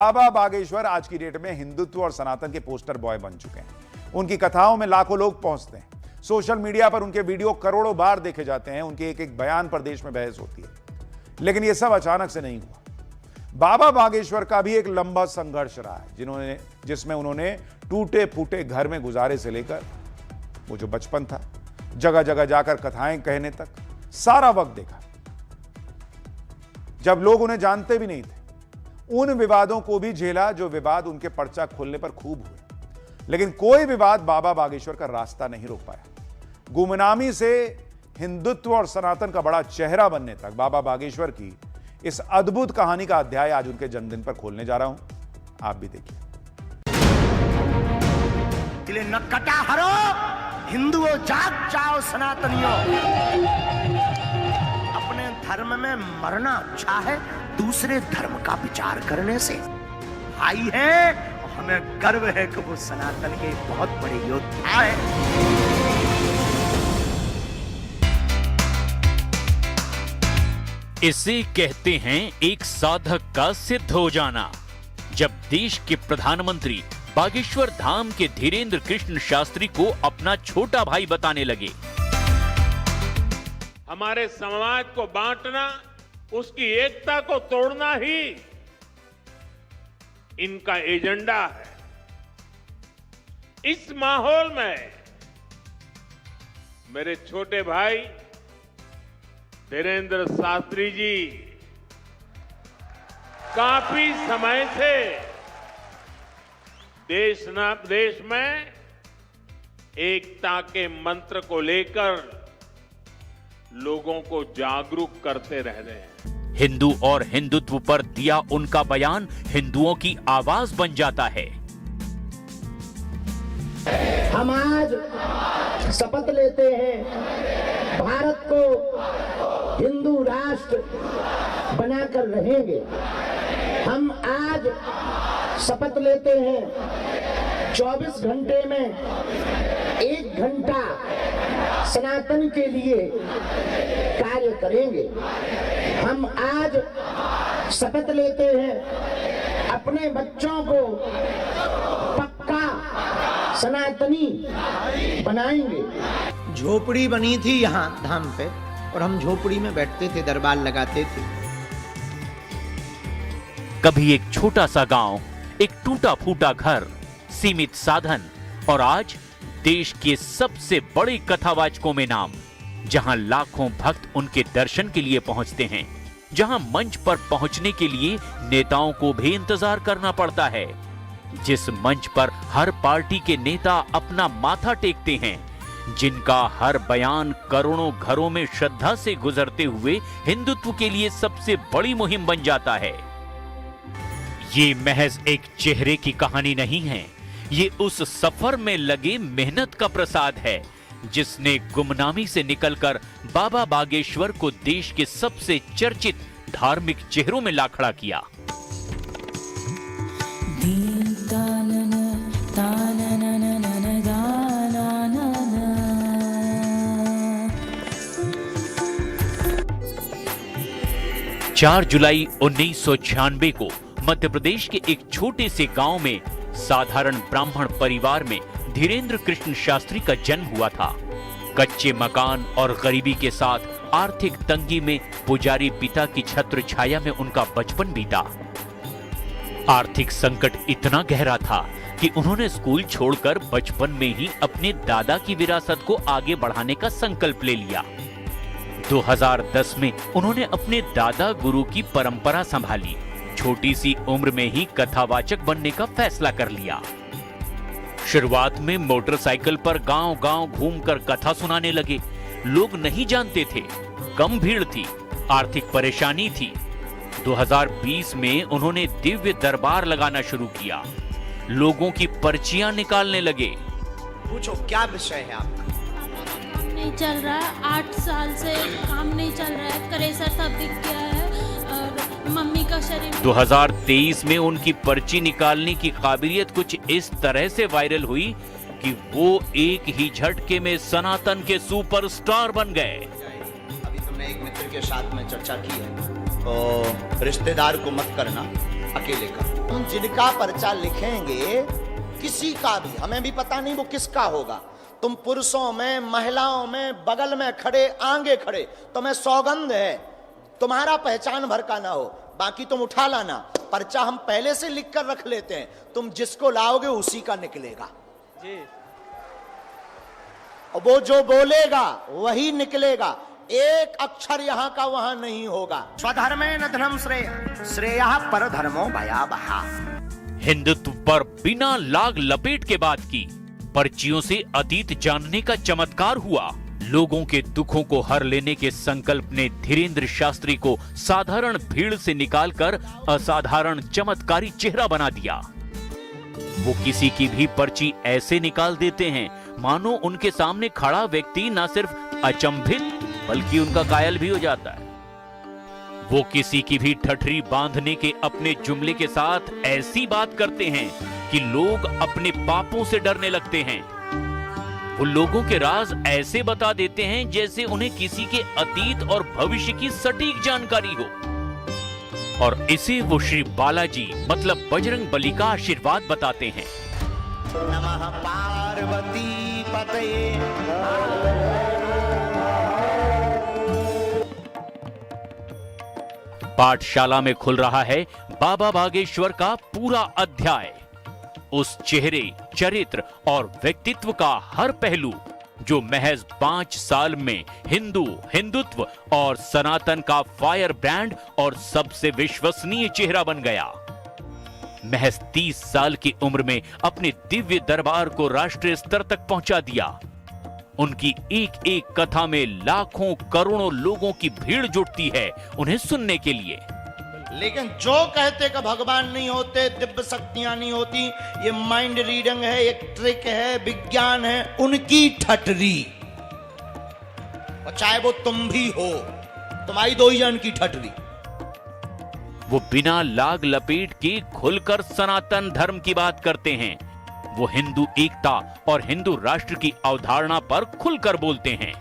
बाबा बागेश्वर आज की डेट में हिंदुत्व और सनातन के पोस्टर बॉय बन चुके हैं। उनकी कथाओं में लाखों लोग पहुंचते हैं। सोशल मीडिया पर उनके वीडियो करोड़ों बार देखे जाते हैं। उनके एक एक बयान पर देश में बहस होती है। लेकिन यह सब अचानक से नहीं हुआ। बाबा बागेश्वर का भी एक लंबा संघर्ष रहा है, जिसमें उन्होंने टूटे फूटे घर में गुजारे से लेकर वो जो बचपन था, जगह जगह जाकर कथाएं कहने तक सारा वक्त देखा। जब लोग उन्हें जानते भी नहीं थे, उन विवादों को भी झेला जो विवाद उनके पर्चा खोलने पर खूब हुए। लेकिन कोई विवाद बाबा बागेश्वर का रास्ता नहीं रोक पाया। गुमनामी से हिंदुत्व और सनातन का बड़ा चेहरा बनने तक बाबा बागेश्वर की इस अद्भुत कहानी का अध्याय आज उनके जन्मदिन पर खोलने जा रहा हूं। आप भी देखिए। तिले न कटा हरो हिंदुओं, जाग जाओ सनातनियों। अपने धर्म में मरना अच्छा है दूसरे धर्म का विचार करने से। भाई है और हमें गर्व है कि वो सनातन के बहुत बड़े योद्धा है। इसे कहते हैं एक साधक का सिद्ध हो जाना। जब देश के प्रधानमंत्री बागेश्वर धाम के धीरेन्द्र कृष्ण शास्त्री को अपना छोटा भाई बताने लगे। हमारे समाज को बांटना, उसकी एकता को तोड़ना ही इनका एजेंडा है। इस माहौल में मेरे छोटे भाई धीरेन्द्र शास्त्री जी काफी समय से देश में एकता के मंत्र को लेकर लोगों को जागरूक करते रह रहे हैं। हिंदू और हिंदुत्व पर दिया उनका बयान हिंदुओं की आवाज बन जाता है। हम आज शपथ लेते हैं भारत को हिंदू राष्ट्र बनाकर रहेंगे। हम आज शपथ लेते हैं 24 घंटे में 1 घंटा सनातन के लिए कार्य करेंगे। हम आज शपथ लेते हैं अपने बच्चों को पक्का सनातनी बनाएंगे। झोपड़ी बनी थी यहाँ धाम पे और हम झोपड़ी में बैठते थे, दरबार लगाते थे। कभी एक छोटा सा गांव, एक टूटा फूटा घर, सीमित साधन, और आज देश के सबसे बड़े कथावाचकों में नाम, जहां लाखों भक्त उनके दर्शन के लिए पहुंचते हैं, जहां मंच पर पहुंचने के लिए नेताओं को भी इंतजार करना पड़ता है, जिस मंच पर हर पार्टी के नेता अपना माथा टेकते हैं, जिनका हर बयान करोड़ों घरों में श्रद्धा से गुजरते हुए हिंदुत्व के लिए सबसे बड़ी मुहिम बन जाता है। ये महज एक चेहरे की कहानी नहीं है, ये उस सफर में लगे मेहनत का प्रसाद है जिसने गुमनामी से निकलकर बाबा बागेश्वर को देश के सबसे चर्चित धार्मिक चेहरों में ला खड़ा किया। चार जुलाई 1996 को मध्य प्रदेश के एक छोटे से गांव में साधारण ब्राह्मण परिवार में धीरेन्द्र कृष्ण शास्त्री का जन्म हुआ था। कच्चे मकान और गरीबी के साथ आर्थिक तंगी में पुजारी पिता की छत्र छाया में उनका बचपन बीता। आर्थिक संकट इतना गहरा था कि उन्होंने स्कूल छोड़कर बचपन में ही अपने दादा की विरासत को आगे बढ़ाने का संकल्प ले लिया। 2010 में उन्होंने अपने दादा गुरु की परंपरा संभाली। छोटी सी उम्र में ही कथावाचक बनने का फैसला कर लिया। शुरुआत में मोटरसाइकिल पर गांव-गांव घूमकर कथा सुनाने लगे। लोग नहीं जानते थे, कम भीड़ थी, आर्थिक परेशानी थी। 2020 में उन्होंने दिव्य दरबार लगाना शुरू किया। लोगों की पर्चियां निकालने लगे। पूछो क्या विषय है आपका? नहीं चल रहा है, 8 साल से काम नहीं चल रहा है, क्रेशर सब बिक गया है और मम्मी का शरीर। 2023 में उनकी पर्ची निकालने की काबिलियत कुछ इस तरह से वायरल हुई कि वो एक ही झटके में सनातन के सुपरस्टार बन गए। अभी तुमने एक मित्र के साथ में चर्चा की है तो रिश्तेदार को मत करना, अकेले कर। हम जिनका पर्चा लिखेंगे, किसी का भी, हमें भी पता नहीं वो किसका होगा, तुम पुरुषों में, महिलाओं में, बगल में खड़े, आगे खड़े, तुम्हें सौगंध है तुम्हारा पहचान भर का ना हो, बाकी तुम उठा लाना। पर्चा हम पहले से लिख कर रख लेते हैं, तुम जिसको लाओगे उसी का निकलेगा जी। और वो जो बोलेगा वही निकलेगा, एक अक्षर यहां का वहां नहीं होगा। स्वधर्मे न धर्म श्रेय, श्रेयः परधर्मो भयावहा। हिंदुत्व पर बिना लाग लपेट के बात की, पर्चियों से अतीत जानने का चमत्कार हुआ। लोगों के दुखों को हर लेने के संकल्प ने धीरेन्द्र शास्त्री को साधारण भीड़ से निकालकर असाधारण चमत्कारी चेहरा बना दिया। वो किसी की भी पर्ची ऐसे निकाल देते हैं मानो उनके सामने खड़ा व्यक्ति न सिर्फ अचंभित बल्कि उनका कायल भी हो जाता है। वो किसी की भी ठठरी बांधने के अपने जुमले के साथ ऐसी बात करते हैं कि लोग अपने पापों से डरने लगते हैं। वो लोगों के राज ऐसे बता देते हैं जैसे उन्हें किसी के अतीत और भविष्य की सटीक जानकारी हो। और इसे वो श्री बालाजी मतलब बजरंग बली का आशीर्वाद बताते हैं। नमः पार्वती पतये। पाठशाला में खुल रहा है बाबा बागेश्वर का पूरा अध्याय। उस चेहरे, चरित्र और व्यक्तित्व का हर पहलू जो महज 5 साल में हिंदुत्व और सनातन का फायर ब्रांड और सबसे विश्वसनीय चेहरा बन गया। महज 30 साल की उम्र में अपने दिव्य दरबार को राष्ट्रीय स्तर तक पहुंचा दिया। उनकी एक एक कथा में लाखों करोड़ों लोगों की भीड़ जुटती है उन्हें सुनने के लिए। लेकिन जो कहते कि भगवान नहीं होते, दिव्य शक्तियां नहीं होती, ये माइंड रीडिंग है, एक ट्रिक है, विज्ञान है, उनकी ठटरी। और चाहे वो तुम भी हो, तुम्हारी 2 ही जन की ठटरी। वो बिना लाग लपेट के खुलकर सनातन धर्म की बात करते हैं। वो हिंदू एकता और हिंदू राष्ट्र की अवधारणा पर खुलकर बोलते हैं।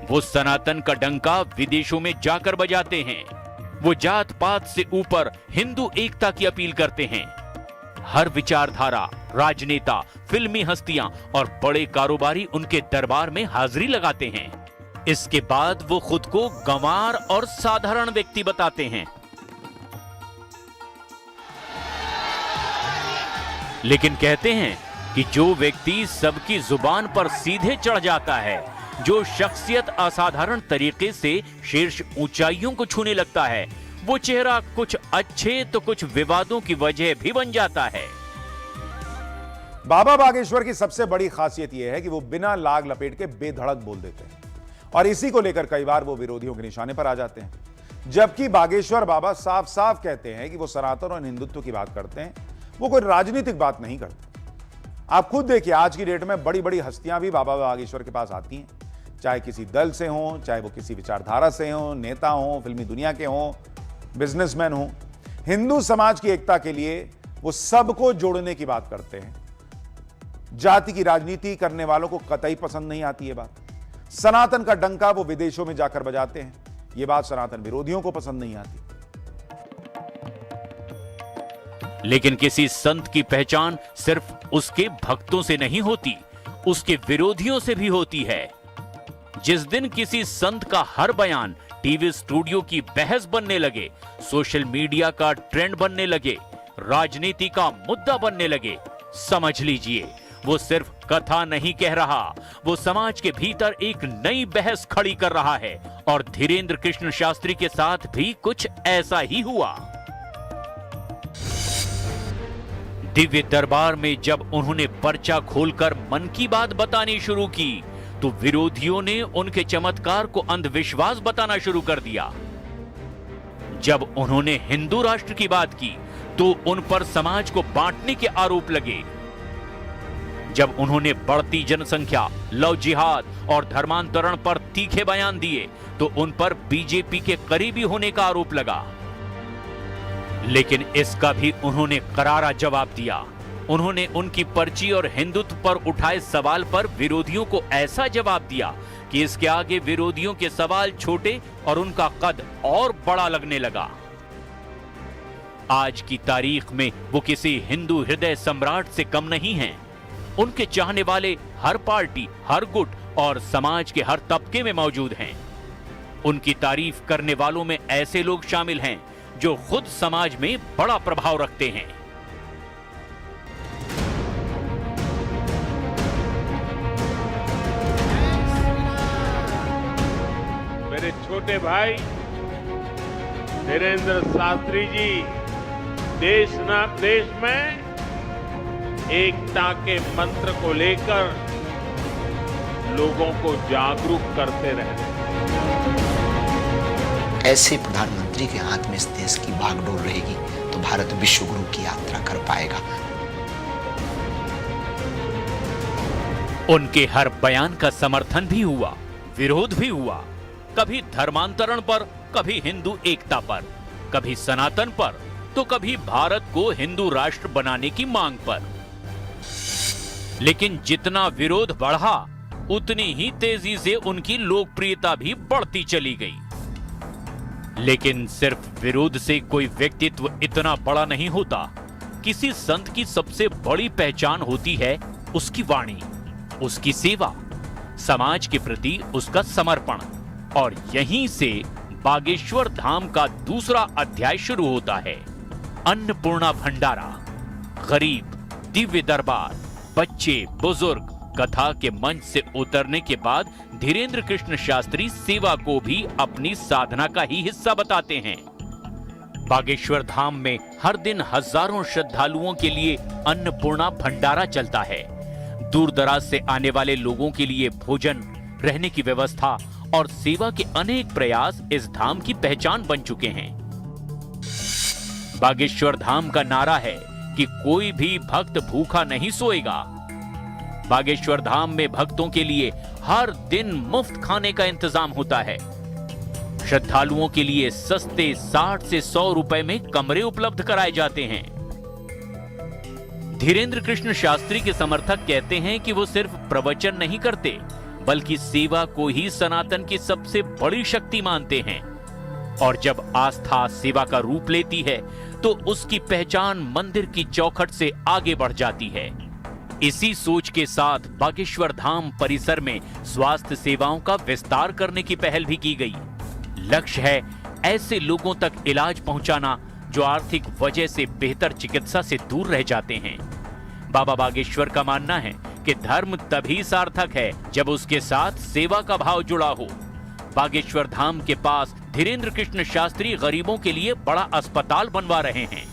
वो सनातन का डंका विदेशों में जाकर बजाते हैं। वो जात पात से ऊपर हिंदू एकता की अपील करते हैं। हर विचारधारा, राजनेता, फिल्मी हस्तियां और बड़े कारोबारी उनके दरबार में हाजिरी लगाते हैं। इसके बाद वो खुद को गंवार और साधारण व्यक्ति बताते हैं। लेकिन कहते हैं कि जो व्यक्ति सबकी जुबान पर सीधे चढ़ जाता है, जो शख्सियत असाधारण तरीके से शीर्ष ऊंचाइयों को छूने लगता है, वो चेहरा कुछ अच्छे तो कुछ विवादों की वजह भी बन जाता है। बाबा बागेश्वर की सबसे बड़ी खासियत यह है कि वो बिना लाग लपेट के बेधड़क बोल देते हैं और इसी को लेकर कई बार वो विरोधियों के निशाने पर आ जाते हैं। जबकि बागेश्वर बाबा साफ साफ कहते हैं कि वो सनातन और हिंदुत्व की बात करते हैं, वो कोई राजनीतिक बात नहीं करते। आप खुद देखिए, आज की डेट में बड़ी बड़ी हस्तियां भी बाबा बागेश्वर के पास आती हैं, चाहे किसी दल से हों, चाहे वो किसी विचारधारा से हों, नेता हों, फिल्मी दुनिया के हों, बिजनेसमैन हों। हिंदू समाज की एकता के लिए वो सबको जोड़ने की बात करते हैं। जाति की राजनीति करने वालों को कतई पसंद नहीं आती है बात। सनातन का डंका वो विदेशों में जाकर बजाते हैं, ये बात सनातन विरोधियों को पसंद नहीं आती। लेकिन किसी संत की पहचान सिर्फ उसके भक्तों से नहीं होती, उसके विरोधियों से भी होती है। जिस दिन किसी संत का हर बयान टीवी स्टूडियो की बहस बनने लगे, सोशल मीडिया का ट्रेंड बनने लगे, राजनीति का मुद्दा बनने लगे, समझ लीजिए वो सिर्फ कथा नहीं कह रहा, वो समाज के भीतर एक नई बहस खड़ी कर रहा है। और धीरेन्द्र कृष्ण शास्त्री के साथ भी कुछ ऐसा ही हुआ। दिव्य दरबार में जब उन्होंने पर्चा खोलकर मन की बात बतानी शुरू की, तो विरोधियों ने उनके चमत्कार को अंधविश्वास बताना शुरू कर दिया। जब उन्होंने हिंदू राष्ट्र की बात की, तो उन पर समाज को बांटने के आरोप लगे। जब उन्होंने बढ़ती जनसंख्या, लव जिहाद और धर्मांतरण पर तीखे बयान दिए, तो उन पर बीजेपी के करीबी होने का आरोप लगा। लेकिन इसका भी उन्होंने करारा जवाब दिया। उन्होंने उनकी पर्ची और हिंदुत्व पर उठाए सवाल पर विरोधियों को ऐसा जवाब दिया कि इसके आगे विरोधियों के सवाल छोटे और उनका कद और बड़ा लगने लगा। आज की तारीख में वो किसी हिंदू हृदय सम्राट से कम नहीं हैं। उनके चाहने वाले हर पार्टी, हर गुट और समाज के हर तबके में मौजूद हैं। उनकी तारीफ करने वालों में ऐसे लोग शामिल हैं जो खुद समाज में बड़ा प्रभाव रखते हैं। मेरे छोटे भाई धीरेन्द्र शास्त्री जी देश में एकता के मंत्र को लेकर लोगों को जागरूक करते रहे। ऐसे प्रधानमंत्री के हाथ में इस देश की बागडोर रहेगी तो भारत विश्व गुरु की यात्रा कर पाएगा। उनके हर बयान का समर्थन भी हुआ, विरोध भी हुआ, कभी धर्मांतरण पर, कभी हिंदू एकता पर, कभी सनातन पर, तो कभी भारत को हिंदू राष्ट्र बनाने की मांग पर। लेकिन जितना विरोध बढ़ा उतनी ही तेजी से उनकी लोकप्रियता भी बढ़ती चली गई। लेकिन सिर्फ विरोध से कोई व्यक्तित्व इतना बड़ा नहीं होता। किसी संत की सबसे बड़ी पहचान होती है उसकी वाणी, उसकी सेवा, समाज के प्रति उसका समर्पण। और यहीं से बागेश्वर धाम का दूसरा अध्याय शुरू होता है। अन्नपूर्णा भंडारा, गरीब, दिव्य दरबार, बच्चे, बुजुर्ग कथा के मंच से उतरने के बाद धीरेन्द्र कृष्ण शास्त्री सेवा को भी अपनी साधना का ही हिस्सा बताते हैं। बागेश्वर धाम में हर दिन हजारों श्रद्धालुओं के लिए अन्नपूर्णा भंडारा चलता है। दूर दराज से आने वाले लोगों के लिए भोजन, रहने की व्यवस्था और सेवा के अनेक प्रयास इस धाम की पहचान बन चुके हैं। बागेश्वर धाम का नारा है कि कोई भी भक्त भूखा नहीं सोएगा। बागेश्वर धाम में भक्तों के लिए हर दिन मुफ्त खाने का इंतजाम होता है। श्रद्धालुओं के लिए सस्ते 60 से 100 रुपए में कमरे उपलब्ध कराए जाते हैं। धीरेन्द्र कृष्ण शास्त्री के समर्थक कहते हैं कि वो सिर्फ प्रवचन नहीं करते, बल्कि सेवा को ही सनातन की सबसे बड़ी शक्ति मानते हैं। और जब आस्था सेवा का रूप लेती है तो उसकी पहचान मंदिर की चौखट से आगे बढ़ जाती है। इसी सोच के साथ बागेश्वर धाम परिसर में स्वास्थ्य सेवाओं का विस्तार करने की पहल भी की गई। लक्ष्य है ऐसे लोगों तक इलाज पहुंचाना जो आर्थिक वजह से बेहतर चिकित्सा से दूर रह जाते हैं। बाबा बागेश्वर का मानना है कि धर्म तभी सार्थक है जब उसके साथ सेवा का भाव जुड़ा हो। बागेश्वर धाम के पास धीरेन्द्र कृष्ण शास्त्री गरीबों के लिए बड़ा अस्पताल बनवा रहे हैं।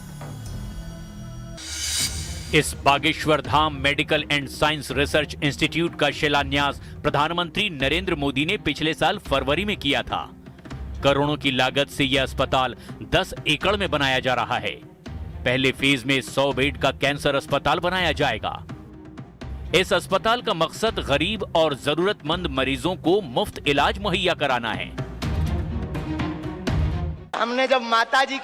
इस Bageshwar Dham medical and science research institute का शिलान्यास प्रधानमंत्री नरेंद्र मोदी ने पिछले साल फरवरी में किया था। करोड़ों की लागत से यह अस्पताल 10 एकड़ में बनाया जा रहा है। पहले फेज में 100 बेड का कैंसर अस्पताल बनाया जाएगा। इस अस्पताल का मकसद गरीब और जरूरतमंद मरीजों को मुफ्त इलाज मुहैया कराना है। हमने जब माताजी